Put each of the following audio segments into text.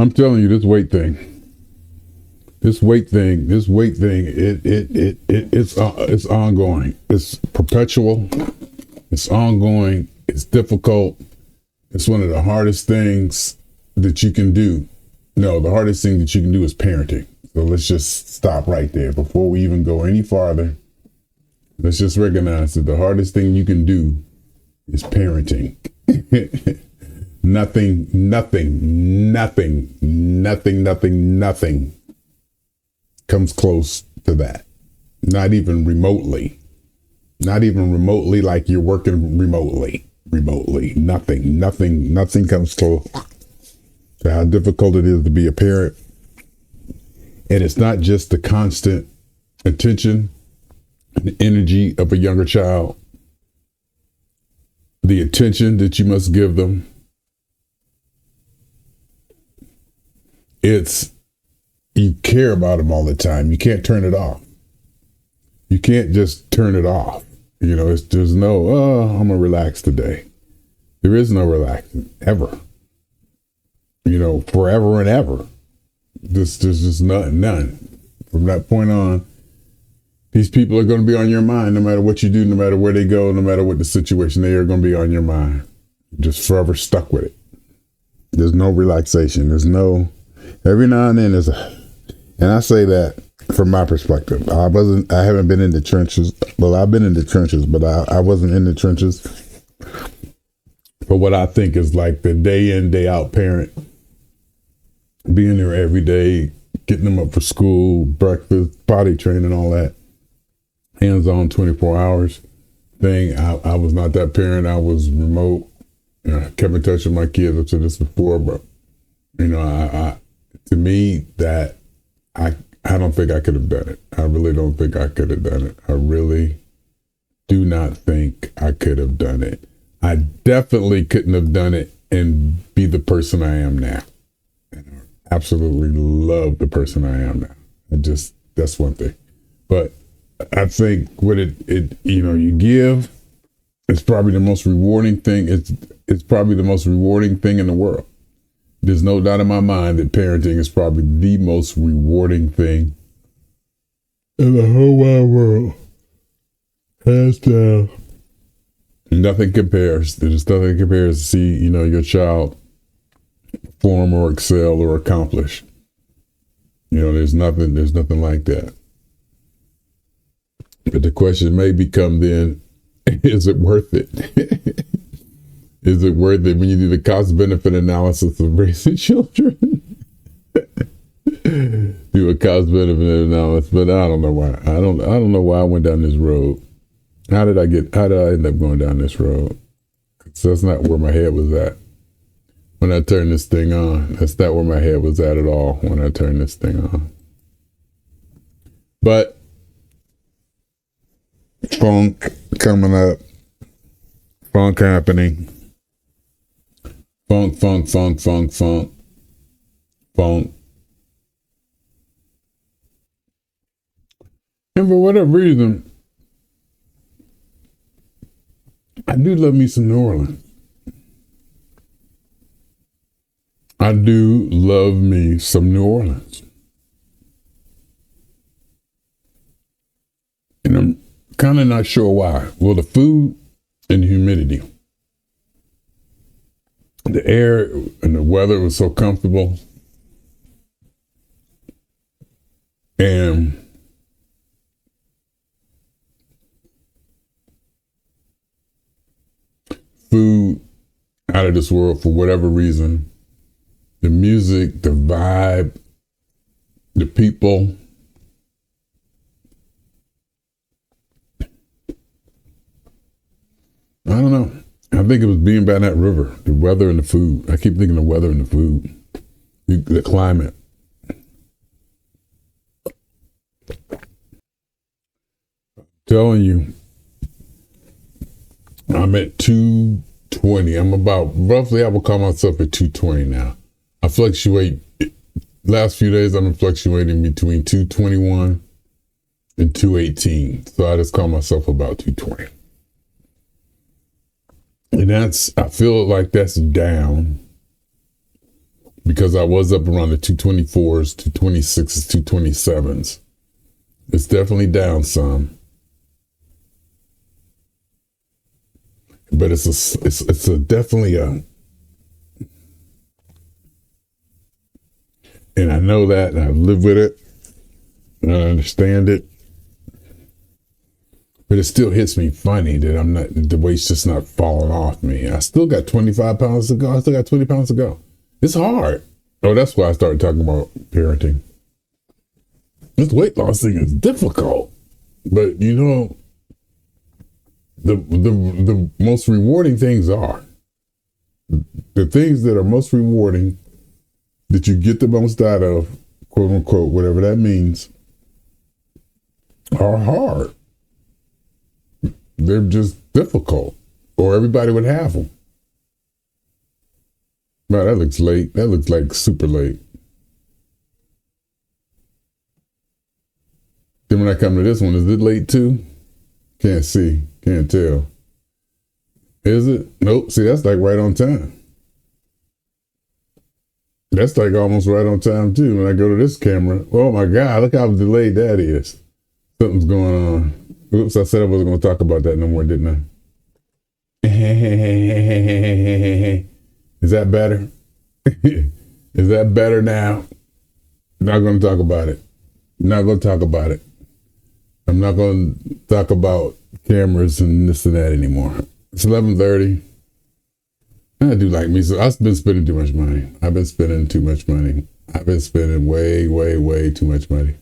I'm telling you, this weight thing, it's ongoing. It's perpetual. It's ongoing. It's difficult. It's one of the hardest things that you can do. No, the hardest thing that you can do is parenting. So let's just stop right there before we even go any farther. Let's just recognize that the hardest thing you can do is parenting. Nothing comes close to that. Not even remotely like you're working remotely. Nothing comes close to how difficult it is to be a parent. And it's not just the constant attention and energy of a younger child, the attention that you must give them. It's, you care about them all the time. You can't turn it off. You can't just turn it off. You know, there's no, I'm going to relax today. There is no relaxing, ever. You know, forever and ever. There's just none. From that point on, these people are going to be on your mind no matter what you do, no matter where they go, no matter what the situation, they are going to be on your mind. Just forever stuck with it. There's no relaxation. There's no, every now and then there's and I say that from my perspective. I haven't been in the trenches. Well, I've been in the trenches, but I wasn't in the trenches. But what I think is like the day in, day out parent, being there every day, getting them up for school, breakfast, potty training, all that, hands-on 24 hours thing. I was not that parent. I was remote. You know, I kept in touch with my kids. I've said this before, but you know, I to me that I don't think I could have done it. I really don't think I could have done it. I really do not think I could have done it. I definitely couldn't have done it and be the person I am now. And I absolutely love the person I am now. That's one thing. But I think what it you give, it's probably the most rewarding thing. It's probably the most rewarding thing in the world. There's no doubt in my mind that parenting is probably the most rewarding thing in the whole wide world. Hands down. Nothing compares. There's nothing compares to see, your child perform or excel or accomplish. There's nothing like that. But the question may become then, is it worth it? Is it worth it when you do the cost benefit analysis of raising children? Do a cost benefit analysis, but I don't know why. I don't know why I went down this road. How did I end up going down this road? So that's not where my head was at when I turned this thing on. That's not where my head was at all when I turned this thing on. But funk coming up, funk happening, funk. And for whatever reason, I do love me some New Orleans. I do love me some New Orleans. And I'm kind of not sure why. Well, the food and the humidity. The air and the weather was so comfortable. And food out of this world for whatever reason. The music, the vibe, the people. I don't know. I think it was being by that river, the weather and the food. I keep thinking the weather and the food, the climate. I'm telling you, I'm at 220. I'm about, roughly, I would call myself at 220 now. I fluctuate. Last few days, I've been fluctuating between 221 and 218. So I just call myself about 220. And I feel like that's down because I was up around the 224s, 226s, 227s. It's definitely down some. But it's definitely a, and I know that, and I live with it, and I understand it. But it still hits me funny that the weight's just not falling off me. I still got 25 pounds to go. I still got 20 pounds to go. It's hard. Oh, that's why I started talking about parenting. This weight loss thing is difficult. But you know, the most rewarding things are the things that are most rewarding, that you get the most out of, quote unquote, whatever that means, are hard. They're just difficult, or everybody would have them. Wow, that looks late. That looks like super late. Then when I come to this one, is it late too? Can't see. Can't tell. Is it? Nope. See, that's like right on time. That's like almost right on time too. When I go to this camera, oh my God, look how delayed that is. Something's going on. Oops, I said I wasn't going to talk about that no more, didn't I? Is that better? Is that better now? Not going to talk about it. Not going to talk about it. I'm not going to talk about cameras and this and that anymore. It's 11:30. I do like me. So I've been spending too much money. I've been spending too much money. I've been spending way, way, way too much money.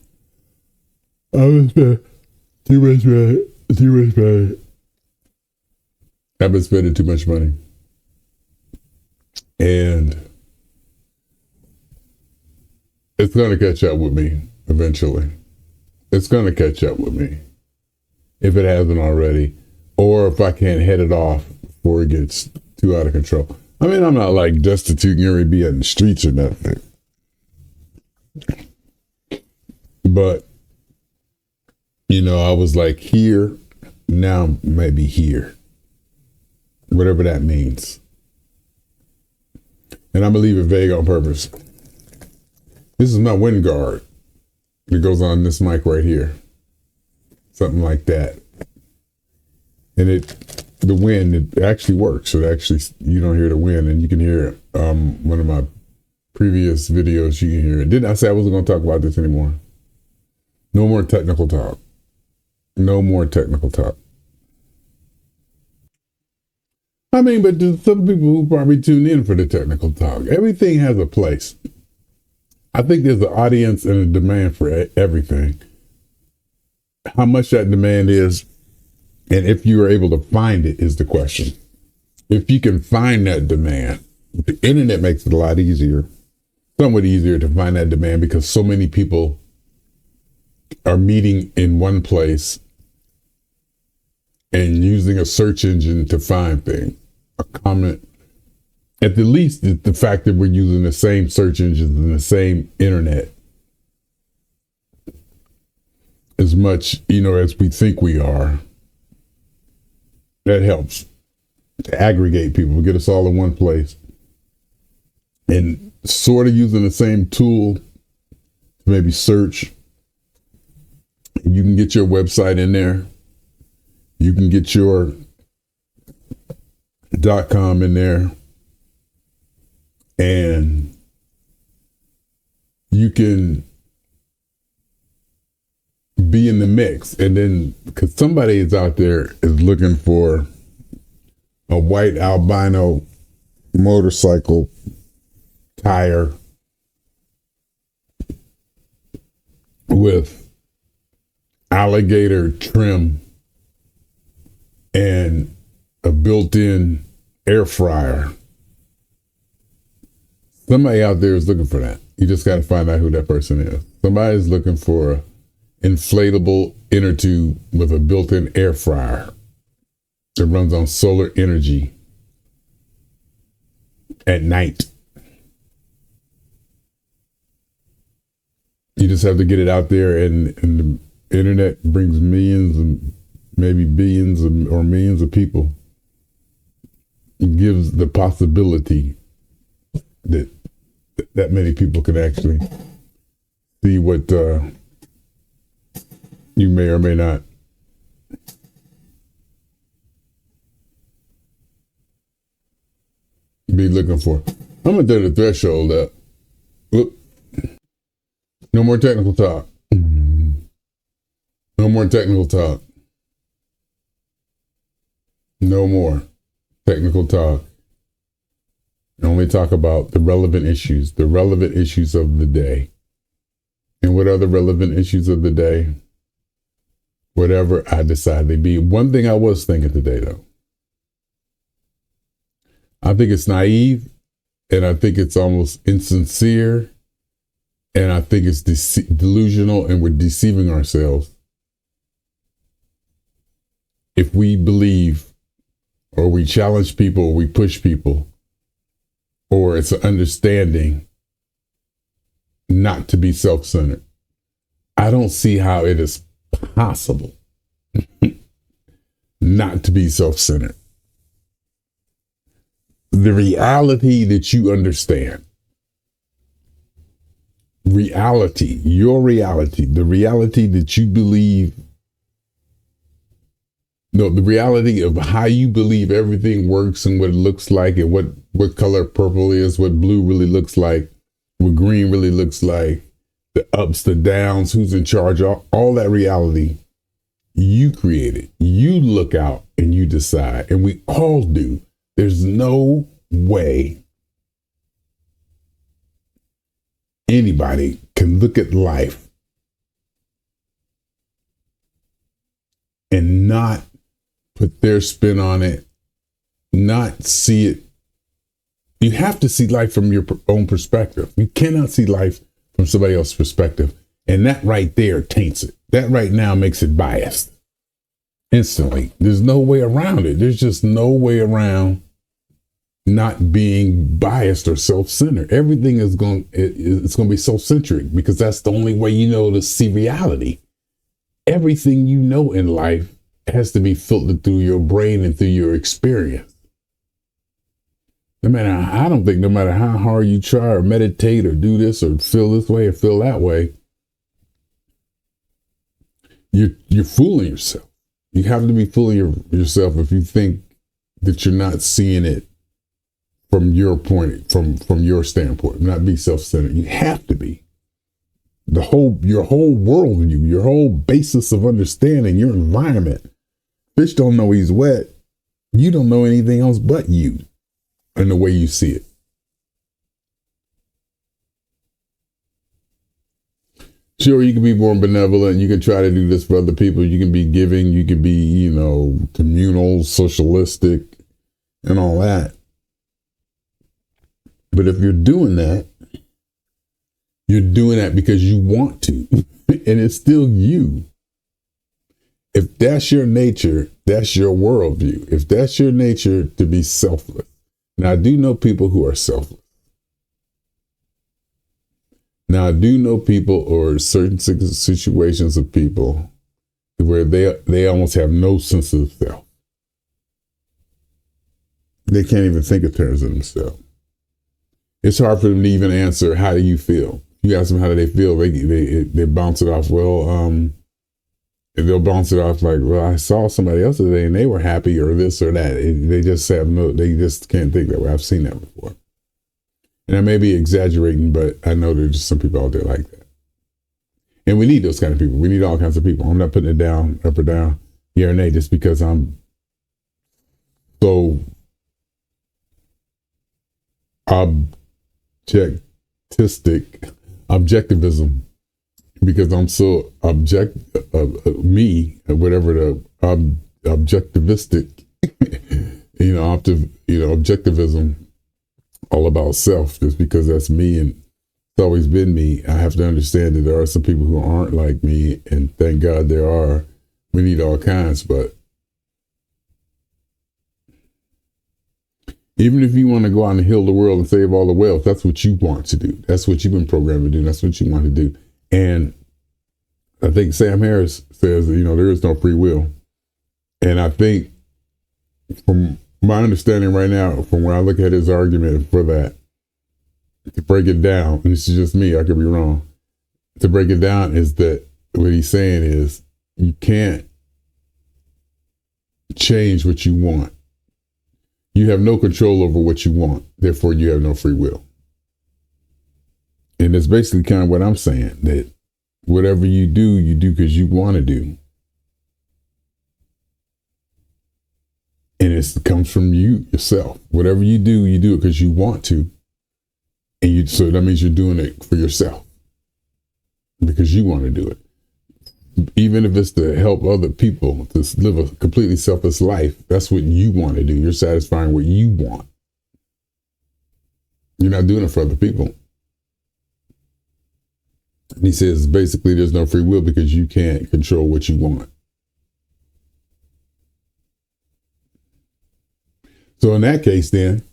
I've been spending too much money. Too much money. I've been spending too much money. And it's going to catch up with me eventually. It's going to catch up with me if it hasn't already, or if I can't head it off before it gets too out of control. I mean, I'm not like destitute and already be in the streets or nothing. But, you know, I was like here, now maybe here. Whatever that means. And I'm going to leave it vague on purpose. This is my wind guard. It goes on this mic right here. Something like that. And the wind, it actually works. So it actually, you don't hear the wind, and you can hear one of my previous videos, you can hear it. Didn't I say I wasn't going to talk about this anymore? No more technical talk. No more technical talk. I mean, but there's some people who probably tune in for the technical talk. Everything has a place. I think there's an audience and a demand for everything. How much that demand is, and if you are able to find it, is the question. If you can find that demand, the internet makes it a lot easier, somewhat easier to find that demand, because so many people are meeting in one place and using a search engine to find things. A comment, at the least, the fact that we're using the same search engines and the same internet as much, as we think we are, that helps to aggregate people, get us all in one place, and sort of using the same tool to maybe search. You can get your website in there. You can get your .com in there, and you can be in the mix. And then, because somebody is out there is looking for a white albino motorcycle tire with alligator trim and a built-in air fryer. Somebody out there is looking for that. You just got to find out who that person is. Somebody's looking for an inflatable inner tube with a built-in air fryer that runs on solar energy at night. You just have to get it out there, and the internet brings millions and maybe billions or millions of people. It gives the possibility that that many people can actually see what you may or may not be looking for. I'm gonna turn the threshold up. Whoop. No more technical talk. No more technical talk. No more technical talk. Only talk about the relevant issues of the day. And what are the relevant issues of the day? Whatever I decide they be. One thing I was thinking today, though, I think it's naive, and I think it's almost insincere, and I think it's delusional, and we're deceiving ourselves if we believe, or we challenge people, or we push people, or it's an understanding not to be self-centered. I don't see how it is possible not to be self-centered. The reality that you understand, reality, your reality, the reality that you believe, no, the reality of how you believe everything works and what it looks like and what color purple is, what blue really looks like, what green really looks like, the ups, the downs, who's in charge, all that reality you created. You look out and you decide, and we all do. There's no way anybody can look at life and not put their spin on it, not see it. You have to see life from your own perspective. You cannot see life from somebody else's perspective. And that right there taints it. That right now makes it biased instantly. There's no way around it. There's just no way around not being biased or self-centered. Everything is it's going to be self-centric, because that's the only way you know to see reality. Everything you know in life has to be filtered through your brain and through your experience. I don't think no matter how hard you try or meditate or do this or feel this way or feel that way, you're fooling yourself. You have to be fooling yourself if you think that you're not seeing it from your point, from your standpoint, not be self-centered. You have to be. Your whole worldview, your whole basis of understanding, your environment. Fish don't know he's wet. You don't know anything else but you and the way you see it. Sure, you can be more benevolent. You can try to do this for other people. You can be giving. You can be, communal, socialistic, and all that. But if you're doing that because you want to, and it's still you. If that's your nature, that's your worldview. If that's your nature to be selfless. Now, I do know people who are selfless. Now, I do know people or certain situations of people where they almost have no sense of self. They can't even think in terms of themselves. It's hard for them to even answer, how do you feel? You ask them how do they feel, they bounce it off. Well, they'll bounce it off like, well, I saw somebody else today and they were happy or this or that. They just can't think that way. I've seen that before. And I may be exaggerating, but I know there's just some people out there like that. And we need those kind of people. We need all kinds of people. I'm not putting it down, up or down, yeah or nay, just because I'm so objectivism, because I'm so objectivistic, objectivism, all about self, just because that's me and it's always been me. I have to understand that there are some people who aren't like me, and thank God there are. We need all kinds, but even if you want to go out and heal the world and save all the wealth, that's what you want to do. That's what you've been programmed to do. That's what you want to do. And I think Sam Harris says, there is no free will. And I think from my understanding right now, from when I look at his argument for that, To break it down, and this is just me, I could be wrong. To break it down is that what he's saying is you can't change what you want. You have no control over what you want. Therefore, you have no free will. And it's basically kind of what I'm saying, that whatever you do because you want to do. And it comes from you, yourself. Whatever you do it because you want to. And so that means you're doing it for yourself. Because you want to do it. Even if it's to help other people to live a completely selfless life, that's what you want to do. You're satisfying what you want. You're not doing it for other people. And he says basically there's no free will because you can't control what you want. So in that case, then,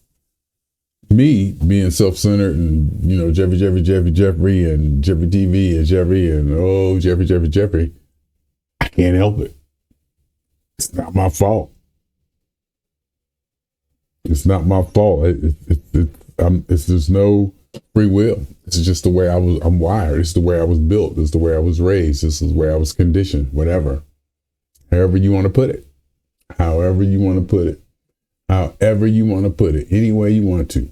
me being self-centered and, Jeffery and Jeffery TV and Jeffery and Jeffery, I can't help it. It's not my fault. It's not my fault. It's there's no free will. This is just the way I'm wired. It's the way I was built. It's the way I was raised. This is the way I was conditioned, whatever. However you want to put it. However you want to put it. However you want to put it. Any way you want to.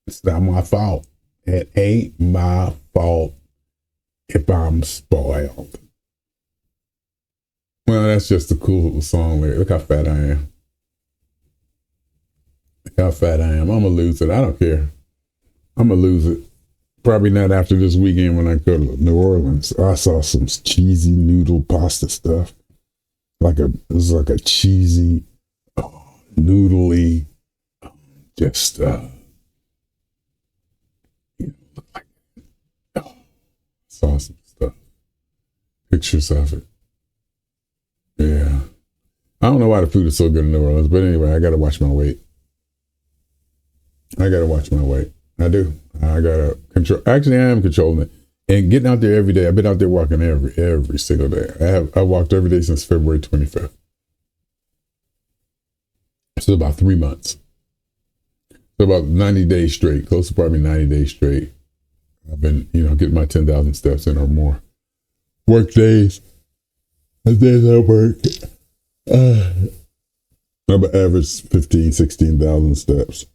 It's not my fault. It ain't my fault if I'm spoiled. Well, that's just a cool little song lyric. Look how fat I am. Look how fat I am. I'm going to lose it. I don't care. I'm going to lose it. Probably not after this weekend when I go to New Orleans. I saw some cheesy noodle pasta stuff. It was like a cheesy, noodly, just, saw some stuff. Pictures of it. Yeah. I don't know why the food is so good in New Orleans, but anyway, I got to watch my weight. I do. I got to control. Actually, I am controlling it. And getting out there every day. I've been out there walking every single day. I walked every day since February 25th. So about 3 months. So about 90 days straight, close to probably 90 days straight. I've been, getting my 10,000 steps in or more. Work days. The days I work. I'm average 15, 16,000 steps.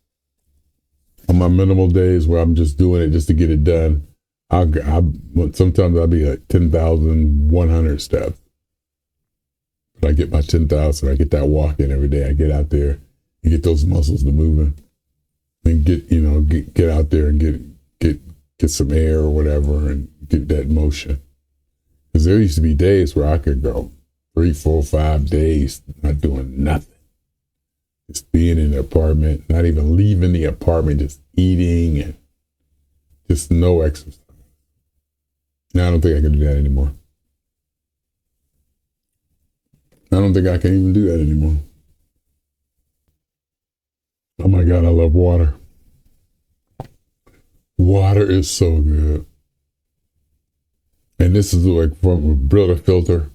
On my minimal days where I'm just doing it just to get it done, sometimes I'll be at 10,100 steps. But I get my 10,000. I get that walk in every day. I get out there and get those muscles to moving, and get out there and get some air or whatever, and get that motion. Because there used to be days where I could go 3, 4, 5 days not doing nothing. Just being in the apartment, not even leaving the apartment, just eating and just no exercise. Now I don't think I can do that anymore. I don't think I can even do that anymore. Oh my God, I love water. Water is so good. And this is like from a Brita filter.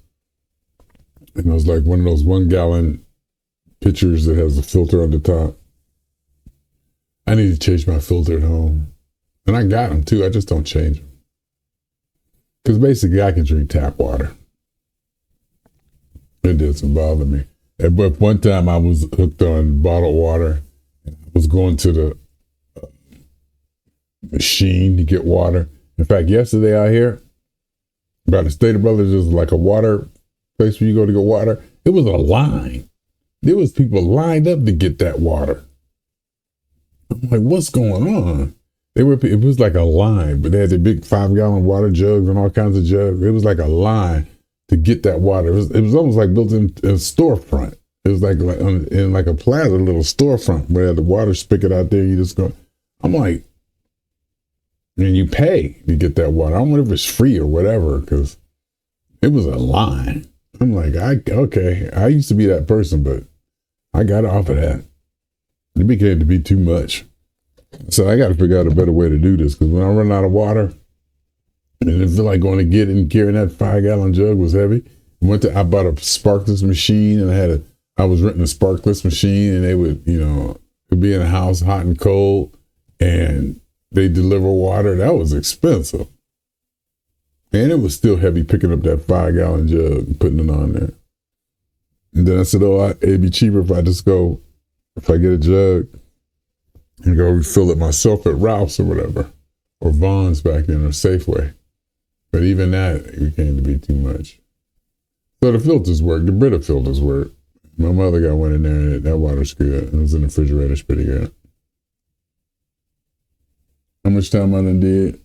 And it was like one of those 1 gallon pitchers that has a filter on the top. I need to change my filter at home. And I got them too. I just don't change them. Because basically I can drink tap water. It doesn't bother me. But one time I was hooked on bottled water. And I was going to the machine to get water. In fact, yesterday out here, by the State of Brothers, there's like a water place where you go to get water. It was a line. There was people lined up to get that water. I'm like, what's going on? It was like a line, but they had the big 5-gallon water jugs and all kinds of jugs. It was like a line to get that water. It was almost like built in a storefront. It was like in like a plaza, a little storefront where the water spigot out there. You just go. I'm like, and you pay to get that water. I don't know if it's free or whatever, because it was a line. I'm like, okay. I used to be that person, but I got off of that. It began to be too much. So I got to figure out a better way to do this, because when I run out of water, and it felt like going to get it and carrying that 5-gallon jug was heavy. I bought a sparkless machine, and I was renting a sparkless machine, and they would, it'd be in the house hot and cold, and they deliver water. That was expensive. And it was still heavy picking up that 5-gallon jug and putting it on there. And then I said, it'd be cheaper if I get a jug and go refill it myself at Ralph's or whatever, or Vaughn's back then, or Safeway. But even that became to be too much. So the filters work. The Brita filters work. My mother got one in there, and that water's good. It was in the refrigerator. It's pretty good. How much time I done did?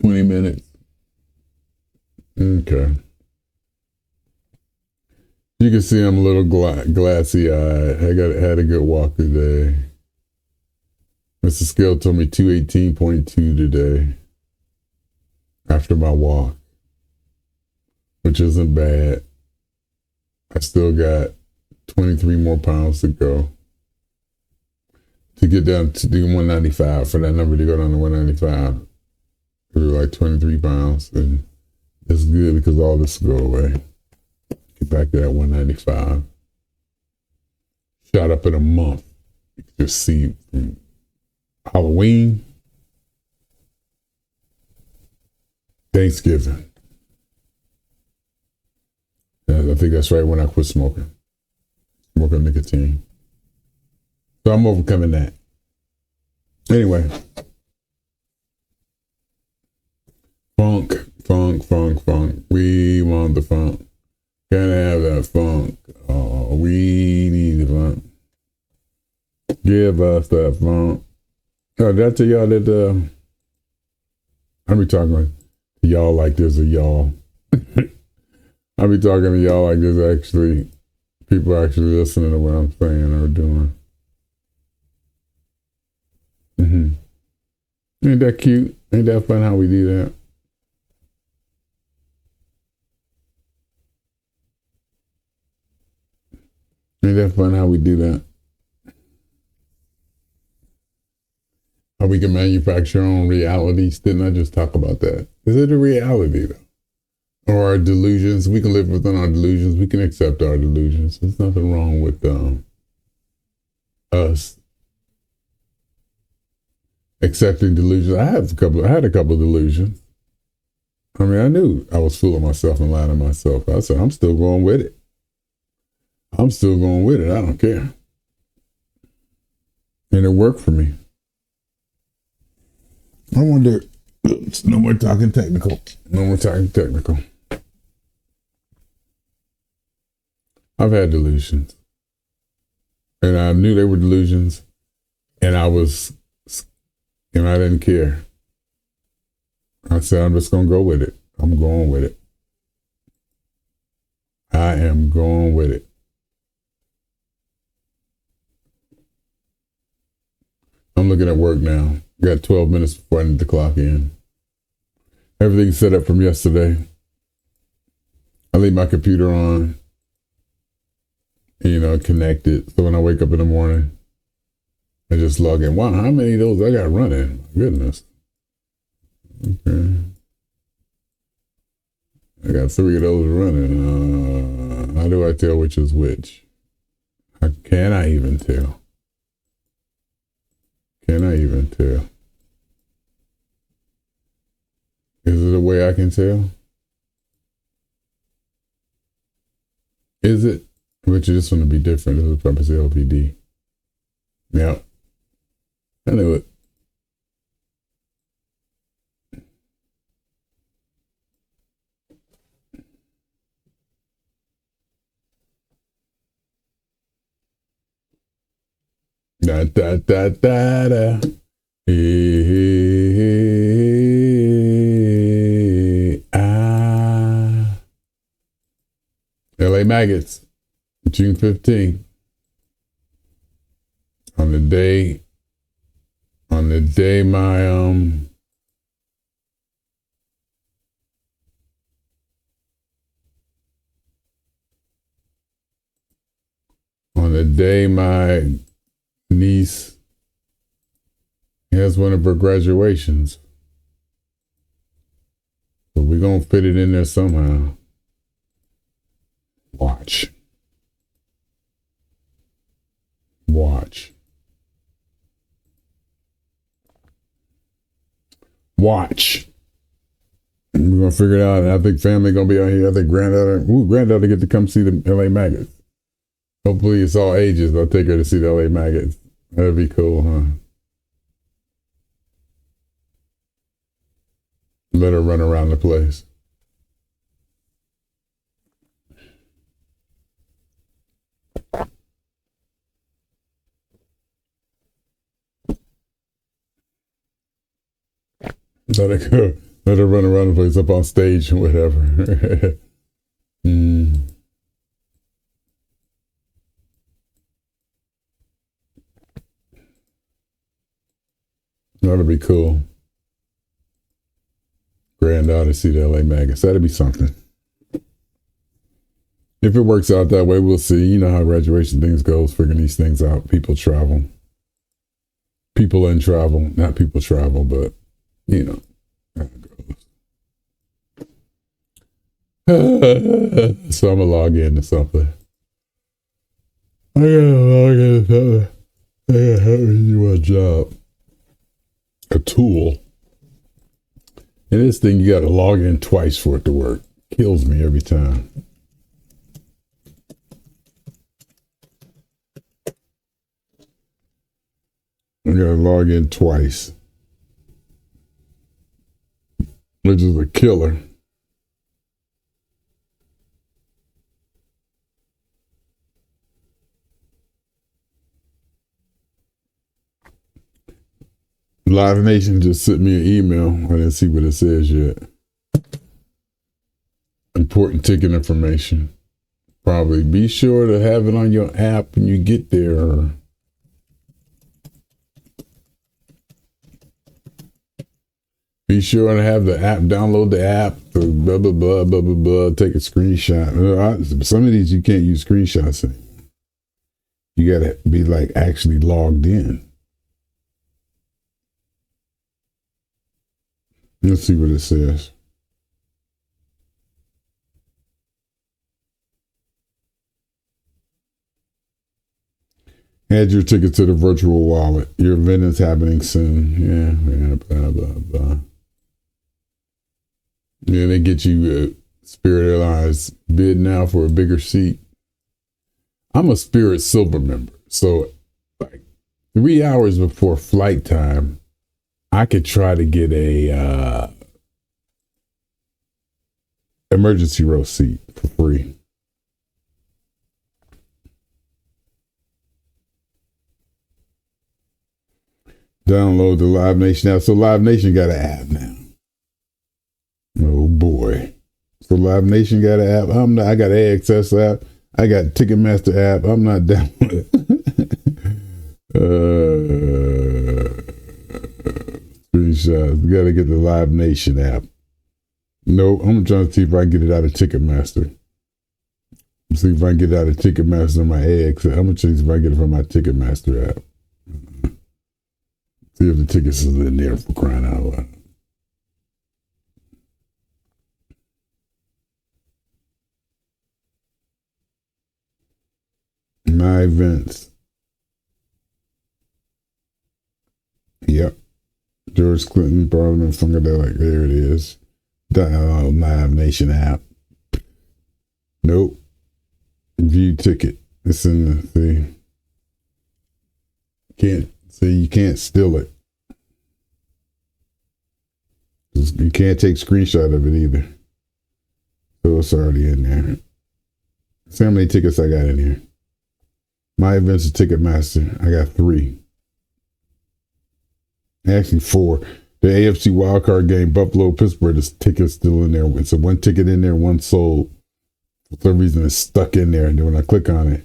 20 minutes. Okay. You can see I'm a little glassy-eyed. I had a good walk today. Mr. Scale told me 218.2 today after my walk, which isn't bad. I still got 23 more pounds to go to get down to do 195, for that number to go down to 195. It was like 23 pounds, and it's good because all this will go away. Get back to that 195. Shot up in a month. You can just see from Halloween, Thanksgiving. I think that's right when I quit smoking nicotine. So I'm overcoming that. Anyway, funk. We want the funk. Gotta have that funk. Oh, we need the funk. Give us that funk. Oh, did I tell y'all that I be talking to y'all like there's a y'all. I be talking to y'all like there's actually people actually listening to what I'm saying or doing. Ain't that cute? Ain't that fun how we do that? Ain't that fun how we do that? How we can manufacture our own realities. Didn't I just talk about that? Is it a reality though? Or our delusions? We can live within our delusions. We can accept our delusions. There's nothing wrong with us accepting delusions. I had a couple of delusions. I mean, I knew I was fooling myself and lying to myself. I said, I'm still going with it. I don't care. And it worked for me. I wonder, no more talking technical. I've had delusions. And I knew they were delusions. And I didn't care. I said, I'm just going to go with it. I'm going with it. I am going with it. I'm looking at work now. Got 12 minutes before I need to clock in. Everything's set up from yesterday. I leave my computer on, connected. So when I wake up in the morning, I just log in. Wow, how many of those I got running? Goodness. Okay. I got 3 of those running. How do I tell which is which? How can I even tell? Is it a way I can tell? Is it? Which is just going to be different. This is purpose LPD. Yep. I knew it. Da da da da da. LA Maggots, June 15th. On the day my on the day my niece has one of her graduations. So we're going to fit it in there somehow. Watch. Watch. We're gonna figure it out. And I think family gonna be out here. I think granddaughter get to come see the LA Maggots. Hopefully it's all ages. I'll take her to see the LA Maggots. That'd be cool, huh? Let her run around the place. Let her run around the place up on stage or whatever. That'll be cool. Granddaughter see the LA Maggots. That'll be something. If it works out that way, we'll see. You know how graduation things goes, figuring these things out. People travel. People in travel. Not people travel, but, you know, how it goes. So I'm going to log into something. I got to log into something. I got to help me do a job. A tool. And this thing, you got to log in twice for it to work. Kills me every time. I got to log in twice, which is a killer. Live Nation just sent me an email. I didn't see what it says yet. Important ticket information. Probably be sure to have it on your app when you get there. Be sure to have the app, download the app, blah, blah, blah, blah, blah, blah, take a screenshot. Some of these you can't use screenshots in. You got to be like actually logged in. Let's see what it says. Add your ticket to the virtual wallet. Your event is happening soon. Yeah, blah, blah, blah. Yeah, they get you Spirit Airlines bid now for a bigger seat. I'm a Spirit Silver member. So, like, 3 hours before flight time, I could try to get a emergency row seat for free. Download the Live Nation app. So Live Nation got an app now. Oh boy. So Live Nation got an app. I got AXS app. I got Ticketmaster app. I'm not down with it. Screenshots. We got to get the Live Nation app. Nope. I'm trying to see if I can get it out of Ticketmaster. See if I can get it out of Ticketmaster on my AXS. I'm going to see if I can get it from my Ticketmaster app. See if the tickets is in there, for crying out loud. My events. Yep. George Clinton, Parliament, Funkadelic. There it is. Live Nation app. Nope. View ticket. It's in the thing. You can't steal it. You can't take screenshot of it either. So it's already in there. See how many tickets I got in here. My events is Ticketmaster. I got 3. Actually 4. The AFC wildcard game, Buffalo, Pittsburgh, this ticket's still in there. It's a 1 ticket in there, 1 sold. For some reason it's stuck in there. And then when I click on it,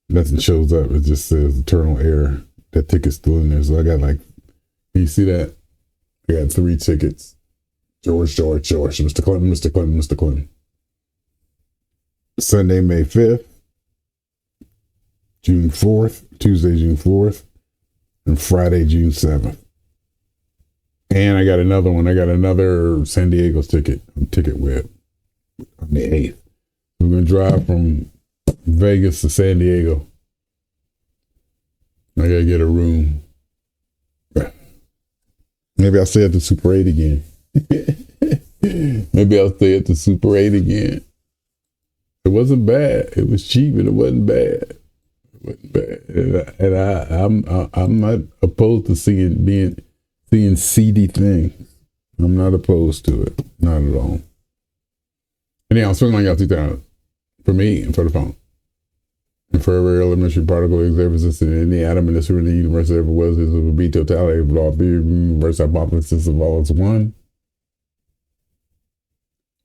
nothing shows up. It just says eternal error. That ticket's still in there. So I got can you see that? I got 3 tickets. George. Mr. Clinton. Sunday, May 5th. June 4th. Tuesday, June 4th. And Friday, June 7th. And I got another one. I got another San Diego's ticket on Ticket Web on the 8th. We're going to drive from Vegas to San Diego. I got to get a room. Maybe I'll stay at the Super 8 again. Maybe I'll stay at the Super 8 again. It wasn't bad. It was cheap and it wasn't bad. It wasn't bad. And I'm not opposed to seeing seedy things. I'm not opposed to it. Not at all. Anyhow, I'm spending my y'all 2000 for me and for the phone. And for every elementary particle is ever existed in any atom in this room, the universe ever was, is will be totality of all theory, universe hypothesis of all is one.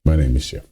My name is Jeffery.